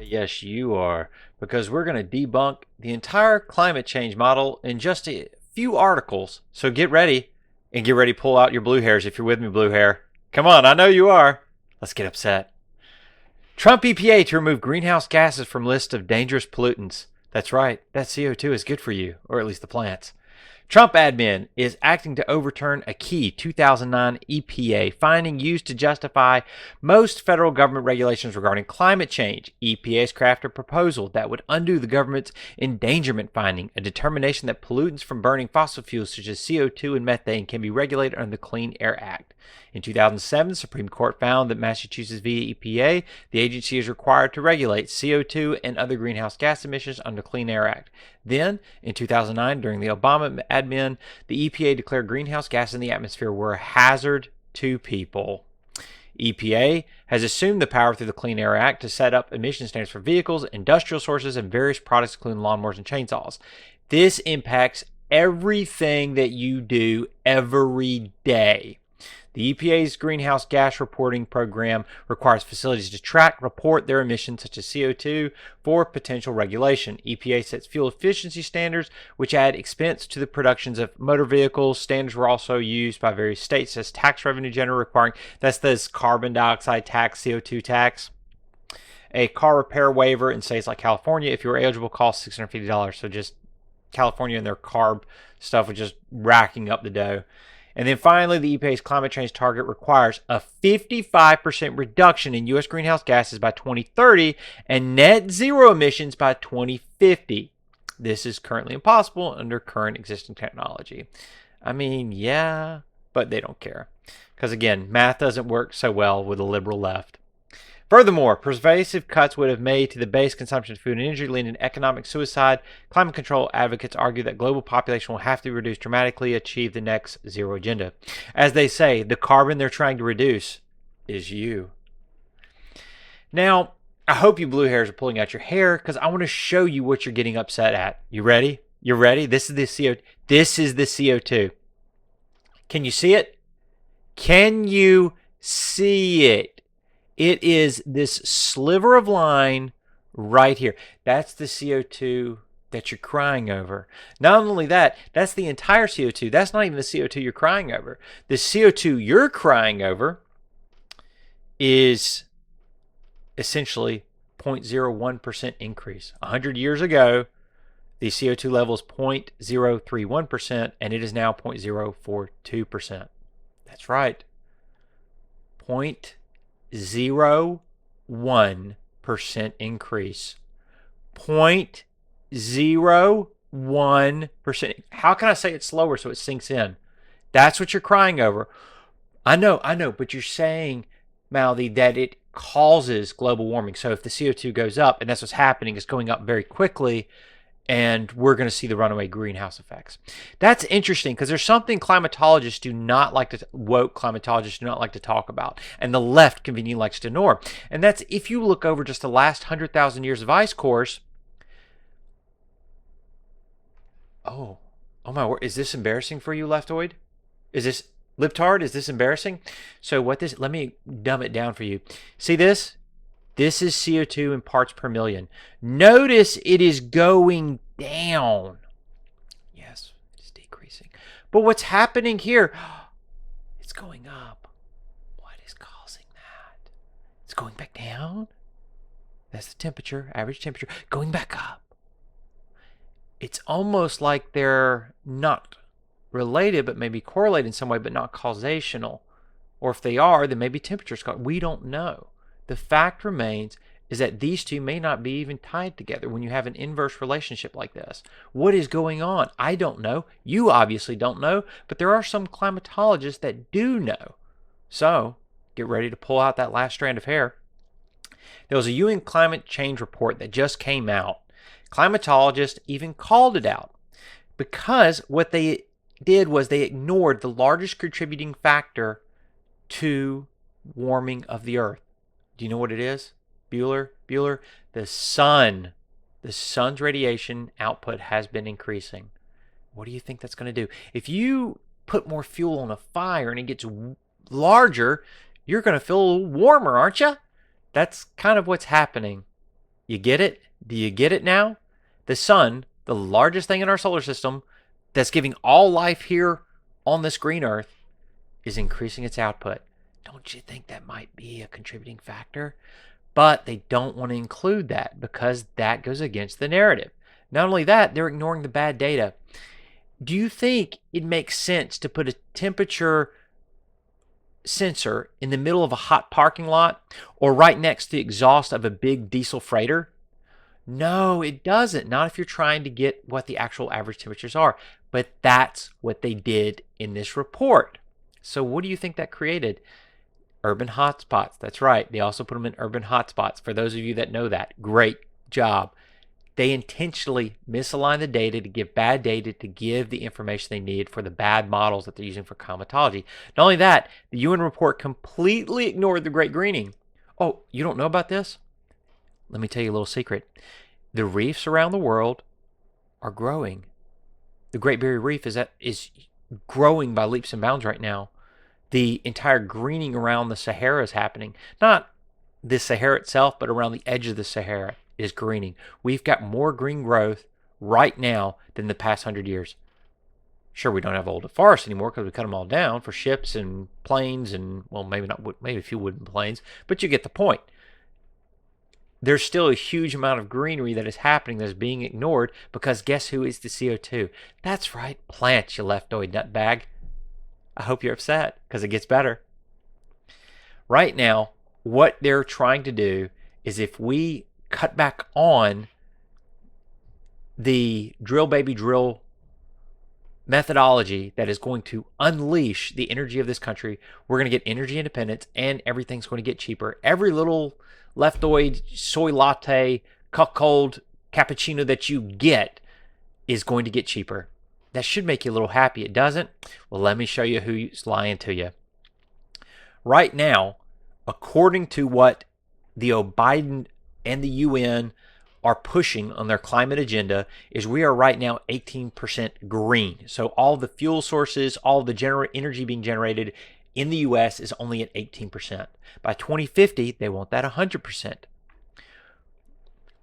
Yes, you are, because we're going to debunk the entire climate change model in just a few articles. So get ready and get ready to pull out your blue hairs if you're with me, blue hair. Come on, I know you are. Let's get upset. Trump EPA to remove greenhouse gases from list of dangerous pollutants. That's right, that CO2 is good for you, or at least the plants. Trump admin is acting to overturn a key 2009 EPA finding used to justify most federal government regulations regarding climate change. EPA has crafted a proposal that would undo the government's endangerment finding, a determination that pollutants from burning fossil fuels such as CO2 and methane can be regulated under the Clean Air Act. In 2007, the Supreme Court found that Massachusetts via EPA, the agency is required to regulate CO2 and other greenhouse gas emissions under the Clean Air Act. Then, in 2009, during the Obama admin, the EPA declared greenhouse gases in the atmosphere were a hazard to people. EPA has assumed the power through the Clean Air Act to set up emission standards for vehicles, industrial sources, and various products, including lawnmowers and chainsaws. This impacts everything that you do every day. The EPA's greenhouse gas reporting program requires facilities to track, report their emissions, such as CO2, for potential regulation. EPA sets fuel efficiency standards, which add expense to the productions of motor vehicles. Standards were also used by various states as tax revenue generator, requiring that's this carbon dioxide tax, CO2 tax. A car repair waiver in states like California, if you were eligible, costs $650. So just California and their carb stuff was just racking up the dough. And then finally, the EPA's climate change target requires a 55% reduction in U.S. greenhouse gases by 2030 and net zero emissions by 2050. This is currently impossible under current existing technology. I mean, yeah, but they don't care. Because again, math doesn't work so well with the liberal left. Furthermore, pervasive cuts would have made to the base consumption of food and energy, leading to economic suicide. Climate control advocates argue that global population will have to be reduced dramatically to achieve the next zero agenda. As they say, the carbon they're trying to reduce is you. Now, I hope you blue hairs are pulling out your hair because I want to show you what you're getting upset at. You ready? You're ready? This is the CO2. This is the CO2. Can you see it? Can you see it? It is this sliver of line right here. That's the CO2 that you're crying over. Not only that, that's the entire CO2. That's not even the CO2 you're crying over. The CO2 you're crying over is essentially 0.01% increase. 100 years ago, the CO2 level is 0.031%, and it is now 0.042%. That's right. 0.01% increase. 0.01%. How can I say it slower so it sinks in? That's what you're crying over. I know, but you're saying, Mouthy, that it causes global warming. So if the CO2 goes up, and that's what's happening, it's going up very quickly, and we're going to see the runaway greenhouse effects. That's interesting because there's something climatologists do not like to, woke climatologists do not like to talk about, and the left conveniently likes to ignore. And that's if you look over just the last 100,000 years of ice cores. Oh my word. Is this embarrassing for you, leftoid? Is this libtard? Is this embarrassing? So let me dumb it down for you. See this? This is CO2 in parts per million. Notice it is going down. Yes, it's decreasing. But what's happening here? It's going up. What is causing that? It's going back down. That's the temperature, average temperature, going back up. It's almost like they're not related, but maybe correlated in some way, but not causational. Or if they are, then maybe temperature's caused. We don't know. The fact remains is that these two may not be even tied together when you have an inverse relationship like this. What is going on? I don't know. You obviously don't know, but there are some climatologists that do know. So get ready to pull out that last strand of hair. There was a UN climate change report that just came out. Climatologists even called it out because what they did was they ignored the largest contributing factor to warming of the earth. Do you know what it is? Bueller? The sun. The sun's radiation output has been increasing. What do you think that's going to do? If you put more fuel on a fire and it gets larger, you're going to feel a little warmer, aren't you? That's kind of what's happening. You get it? Do you get it now? The sun, the largest thing in our solar system that's giving all life here on this green earth, is increasing its output. Don't you think that might be a contributing factor? But they don't want to include that because that goes against the narrative. Not only that, they're ignoring the bad data. Do you think it makes sense to put a temperature sensor in the middle of a hot parking lot or right next to the exhaust of a big diesel freighter? No, it doesn't. Not if you're trying to get what the actual average temperatures are. But that's what they did in this report. So what do you think that created? Urban hotspots. That's right. They also put them in urban hotspots. For those of you that know that, great job. They intentionally misalign the data to give bad data to give the information they need for the bad models that they're using for climatology. Not only that, the UN report completely ignored the Great Greening. Oh, you don't know about this? Let me tell you a little secret. The reefs around the world are growing. The Great Barrier Reef is growing by leaps and bounds right now. The entire greening around the Sahara is happening. Not the Sahara itself, but around the edge of the Sahara is greening. We've got more green growth right now than the past 100 years. Sure, we don't have old forests anymore because we cut them all down for ships and planes and, well, maybe a few wooden planes, but you get the point. There's still a huge amount of greenery that is happening that is being ignored because guess who is the CO2? That's right, plants, you leftoid nutbag. I hope you're upset because it gets better. Right now, what they're trying to do is if we cut back on the drill baby drill methodology that is going to unleash the energy of this country, we're going to get energy independence and everything's going to get cheaper. Every little leftoid soy latte, cuckold cappuccino that you get is going to get cheaper. That should make you a little happy. It doesn't? Well, let me show you who's lying to you. Right now, according to what the Biden and the UN are pushing on their climate agenda, is we are right now 18% green. So all the fuel sources, all the energy being generated in the US is only at 18%. By 2050, they want that 100%.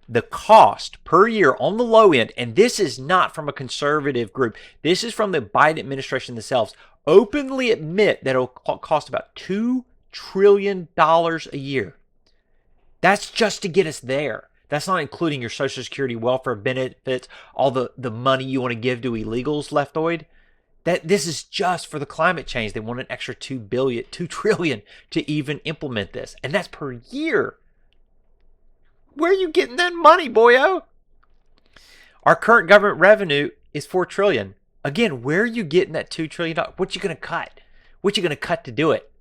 The cost per year on the low end, and this is not from a conservative group, this is from the Biden administration themselves, openly admit that it'll cost about $2 trillion a year. That's just to get us there. That's not including your Social Security, welfare benefits, all the money you want to give to illegals, leftoid. This is just for the climate change. They want an extra $2 trillion to even implement this. And that's per year. Where are you getting that money, boyo? Our current government revenue is $4 trillion. Again, where are you getting that $2 trillion? What you going to cut? What you going to cut to do it?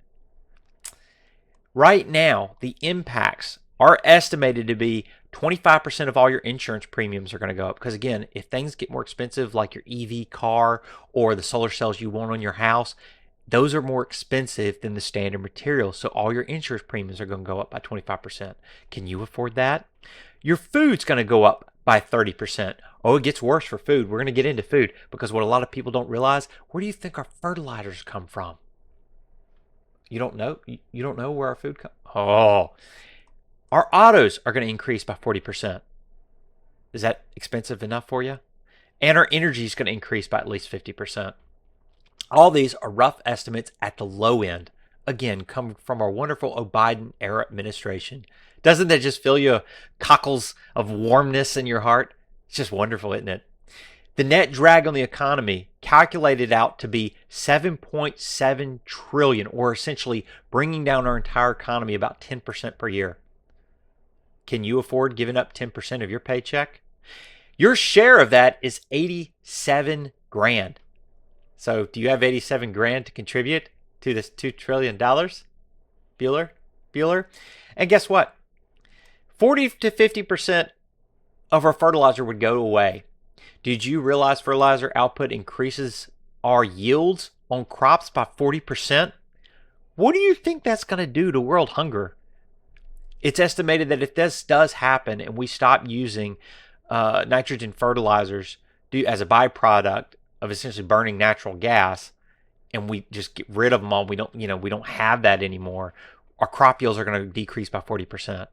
Right now, the impacts are estimated to be 25% of all your insurance premiums are going to go up. Because again, if things get more expensive, like your EV car or the solar cells you want on your house, those are more expensive than the standard material. So all your insurance premiums are going to go up by 25%. Can you afford that? Your food's going to go up by 30%. Oh, it gets worse for food. We're going to get into food because what a lot of people don't realize, where do you think our fertilizers come from? You don't know? You don't know where our food comes? Oh, our autos are going to increase by 40%. Is that expensive enough for you? And our energy is going to increase by at least 50%. All these are rough estimates at the low end. Again, come from our wonderful Biden era administration. Doesn't that just fill you cockles of warmness in your heart? It's just wonderful, isn't it? The net drag on the economy calculated out to be 7.7 trillion, or essentially bringing down our entire economy about 10% per year. Can you afford giving up 10% of your paycheck? Your share of that is 87 grand. So do you have 87 grand to contribute to this $2 trillion? Bueller? And guess what? 40 to 50% of our fertilizer would go away. Did you realize fertilizer output increases our yields on crops by 40%? What do you think that's going to do to world hunger? It's estimated that if this does happen and we stop using nitrogen fertilizers as a byproduct of essentially burning natural gas, and we just get rid of them all, we don't have that anymore, our crop yields are going to decrease by 40%.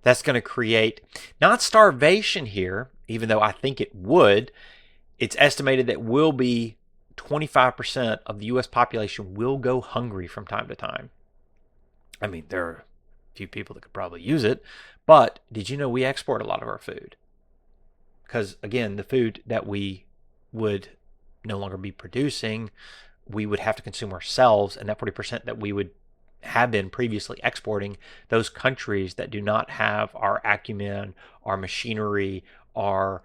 That's going to create not starvation here, even though I think it would. It's estimated that will be 25% of the U.S. population will go hungry from time to time. I mean, there are a few people that could probably use it, but did you know we export a lot of our food? Because, again, the food that we would no longer be producing, we would have to consume ourselves, and that 40% that we would have been previously exporting, those countries that do not have our acumen, our machinery, our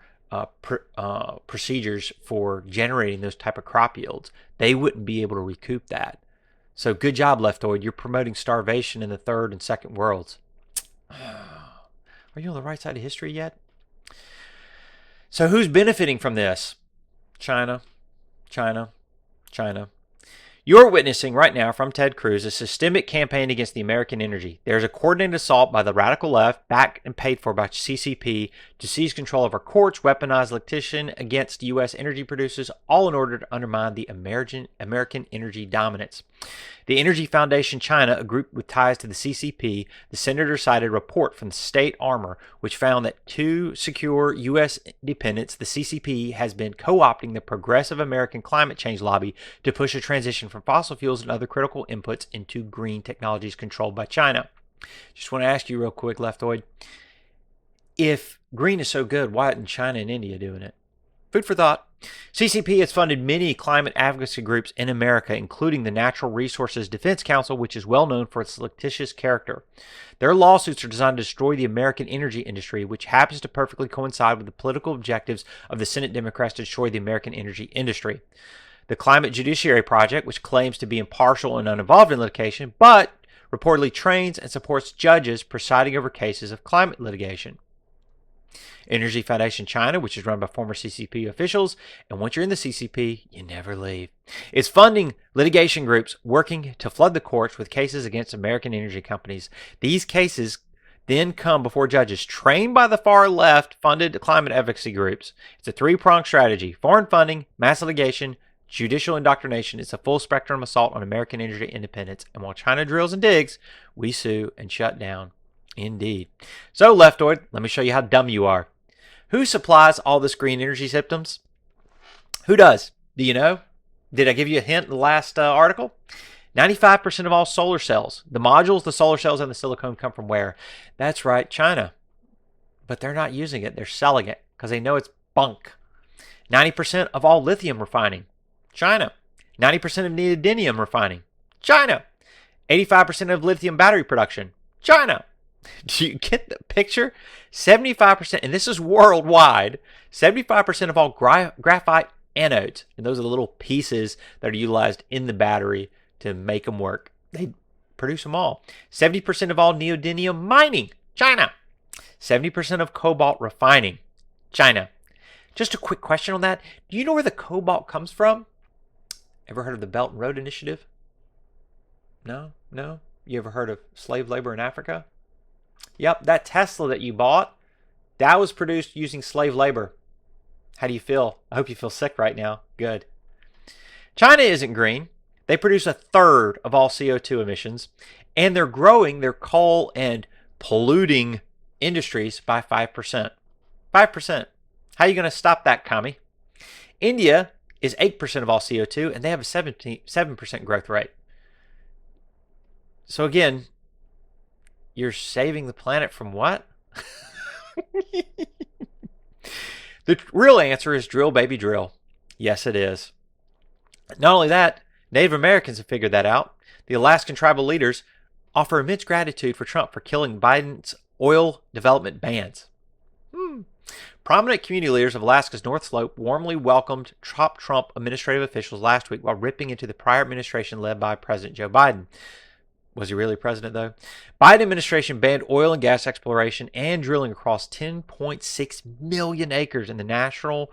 procedures for generating those type of crop yields, they wouldn't be able to recoup that. So good job, Leftoid. You're promoting starvation in the third and second worlds. Are you on the right side of history yet? So who's benefiting from this? China, China, China. You're witnessing right now from Ted Cruz a systemic campaign against the American energy. There's a coordinated assault by the radical left, backed and paid for by CCP, to seize control of our courts, weaponize litigation against U.S. energy producers, all in order to undermine the American energy dominance. The Energy Foundation China, a group with ties to the CCP, the senator cited a report from the State Armor, which found that to secure U.S. independence, the CCP has been co-opting the progressive American climate change lobby to push a transition from fossil fuels and other critical inputs into green technologies controlled by China. Just want to ask you real quick, Leftoid, if green is so good, why isn't China and India doing it? Food for thought. CCP has funded many climate advocacy groups in America, including the Natural Resources Defense Council, which is well known for its litigious character. Their lawsuits are designed to destroy the American energy industry, which happens to perfectly coincide with the political objectives of the Senate Democrats to destroy the American energy industry. The Climate Judiciary Project, which claims to be impartial and uninvolved in litigation, but reportedly trains and supports judges presiding over cases of climate litigation. Energy Foundation China, which is run by former CCP officials, and once you're in the CCP, you never leave. It's funding litigation groups working to flood the courts with cases against American energy companies. These cases then come before judges trained by the far left funded climate advocacy groups. It's a three-pronged strategy: foreign funding, mass litigation, judicial indoctrination. It's a full spectrum assault on American energy independence. And while China drills and digs, we sue and shut down. Indeed. So, Leftoid, let me show you how dumb you are. Who supplies all this green energy systems? Who does? Do you know? Did I give you a hint in the last article? 95% of all solar cells, the modules, the solar cells, and the silicon come from where? That's right, China. But they're not using it. They're selling it because they know it's bunk. 90% of all lithium refining, China. 90% of neodymium refining, China. 85% of lithium battery production, China. Do you get the picture? 75%, and this is worldwide, 75% of all graphite anodes, and those are the little pieces that are utilized in the battery to make them work. They produce them all. 70% of all neodymium mining, China. 70% of cobalt refining, China. Just a quick question on that. Do you know where the cobalt comes from? Ever heard of the Belt and Road Initiative? No? You ever heard of slave labor in Africa? Yep, that Tesla that you bought, that was produced using slave labor. How do you feel? I hope you feel sick right now. Good. China isn't green. They produce a third of all CO2 emissions, and they're growing their coal and polluting industries by 5%. 5%. How are you going to stop that, Commie? India is 8% of all CO2, and they have a 7% growth rate. So again, you're saving the planet from what? The real answer is drill, baby, drill. Yes, it is. Not only that, Native Americans have figured that out. The Alaskan tribal leaders offer immense gratitude for Trump for killing Biden's oil development bans. Prominent community leaders of Alaska's North Slope warmly welcomed top Trump administrative officials last week while ripping into the prior administration led by President Joe Biden. Was he really president, though? Biden administration banned oil and gas exploration and drilling across 10.6 million acres in the National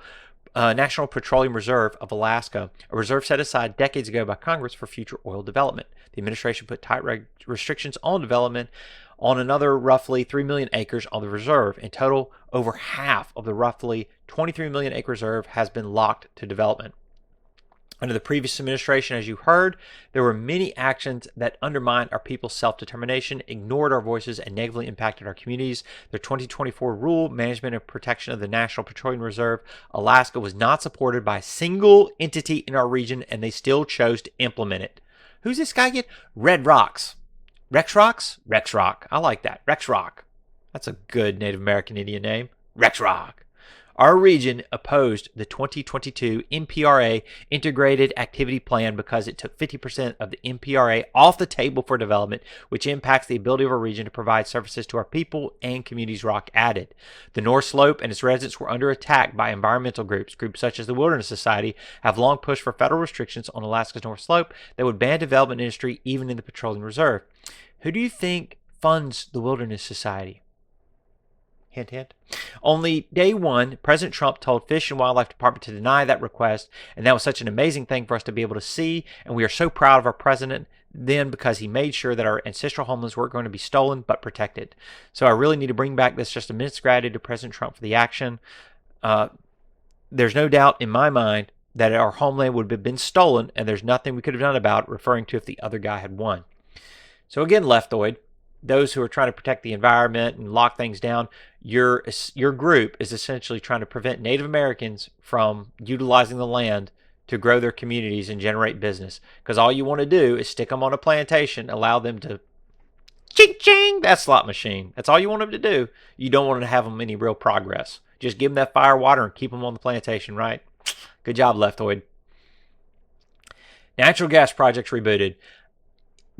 Petroleum Reserve of Alaska, a reserve set aside decades ago by Congress for future oil development. The administration put tight restrictions on development on another roughly 3 million acres on the reserve. In total, over half of the roughly 23 million acre reserve has been locked to development. Under the previous administration, as you heard, there were many actions that undermined our people's self-determination, ignored our voices, and negatively impacted our communities. Their 2024 rule, management and protection of the National Petroleum Reserve, Alaska, was not supported by a single entity in our region, and they still chose to implement it. Who's this guy again? Red Rocks. Rex Rocks? Rex Rock. I like that. Rex Rock. That's a good Native American Indian name. Rex Rock. Our region opposed the 2022 MPRA Integrated Activity Plan because it took 50% of the MPRA off the table for development, which impacts the ability of our region to provide services to our people and communities, Rock added. The North Slope and its residents were under attack by environmental groups. Groups such as the Wilderness Society have long pushed for federal restrictions on Alaska's North Slope that would ban development industry even in the Petroleum Reserve. Who do you think funds the Wilderness Society? Hint, hint. Only day one, President Trump told Fish and Wildlife Department to deny that request, and that was such an amazing thing for us to be able to see, and we are so proud of our president then because he made sure that our ancestral homelands weren't going to be stolen but protected. So I really need to bring back this just a minute's gratitude to President Trump for the action. There's no doubt in my mind that our homeland would have been stolen, and there's nothing we could have done about it, referring to if the other guy had won. So again, leftoid, those who are trying to protect the environment and lock things down, your group is essentially trying to prevent Native Americans from utilizing the land to grow their communities and generate business. Because all you want to do is stick them on a plantation, allow them to ching-ching that slot machine. That's all you want them to do. You don't want to have them any real progress. Just give them that fire water and keep them on the plantation, right? Good job, leftoid. Natural gas projects rebooted.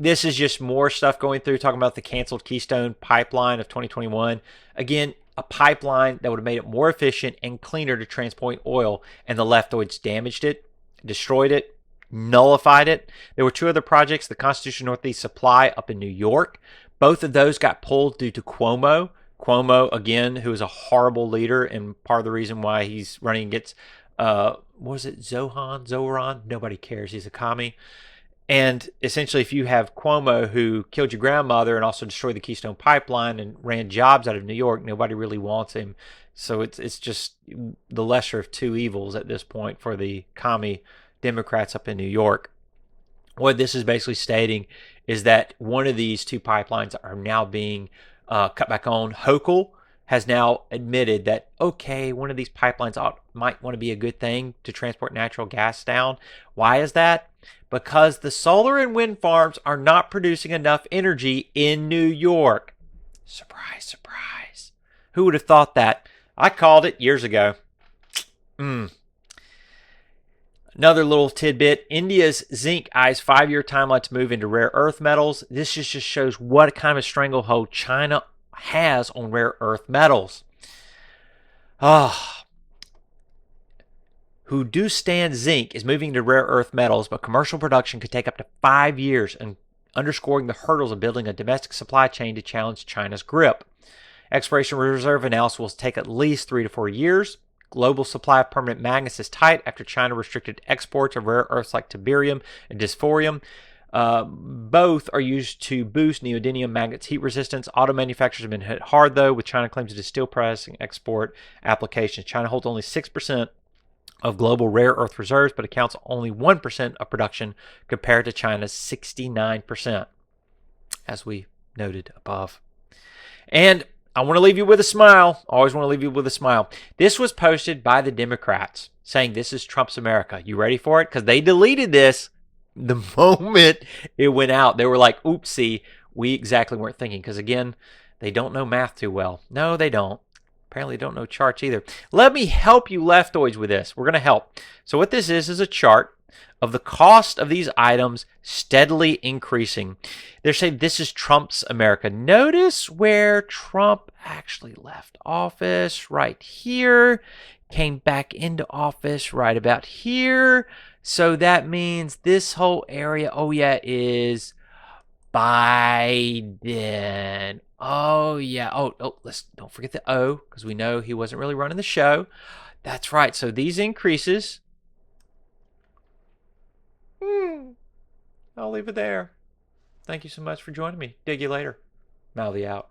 This is just more stuff going through, talking about the canceled Keystone pipeline of 2021. Again, a pipeline that would have made it more efficient and cleaner to transport oil, and the leftoids damaged it, destroyed it, nullified it. There were two other projects, the Constitution Northeast Supply up in New York. Both of those got pulled due to Cuomo. Cuomo, again, who is a horrible leader and part of the reason why he's running against, Zoran? Nobody cares. He's a commie. And essentially, if you have Cuomo, who killed your grandmother and also destroyed the Keystone Pipeline and ran jobs out of New York, nobody really wants him. So it's just the lesser of two evils at this point for the commie Democrats up in New York. What this is basically stating is that one of these two pipelines are now being cut back on. Hochul has now admitted that, okay, one of these pipelines might want to be a good thing to transport natural gas down. Why is that? Because the solar and wind farms are not producing enough energy in New York. Surprise, surprise. Who would have thought that? I called it years ago. Another little tidbit. India's Zinc eyes 5-year timeline to move into rare earth metals. This just shows what kind of a stranglehold China has on rare earth metals. Hindustan Zinc is moving to rare earth metals, but commercial production could take up to 5 years, and underscoring the hurdles of building a domestic supply chain to challenge China's grip. Exploration reserve analysis will take at least 3 to 4 years. Global supply of permanent magnets is tight after China restricted exports of rare earths like tiberium and dysphorium. Both are used to boost neodymium magnets' heat resistance. Auto manufacturers have been hit hard, though, with China claims it is steel pressing export applications. China holds only 6% of global rare earth reserves, but accounts only 1% of production compared to China's 69%, as we noted above. And I want to leave you with a smile. Always want to leave you with a smile. This was posted by the Democrats saying this is Trump's America. You ready for it? Because they deleted this the moment it went out. They were like, oopsie, we exactly weren't thinking. Because again, they don't know math too well. No, they don't. Apparently don't know charts either. Let me help you leftoids with this. We're going to help. So what this is a chart of the cost of these items steadily increasing. They're saying this is Trump's America. Notice where Trump actually left office right here, came back into office right about here. So that means this whole area, is Biden. Oh, yeah. Let's don't forget the O, because we know he wasn't really running the show. That's right. So these increases, I'll leave it there. Thank you so much for joining me. Dig you later. Mouthy out.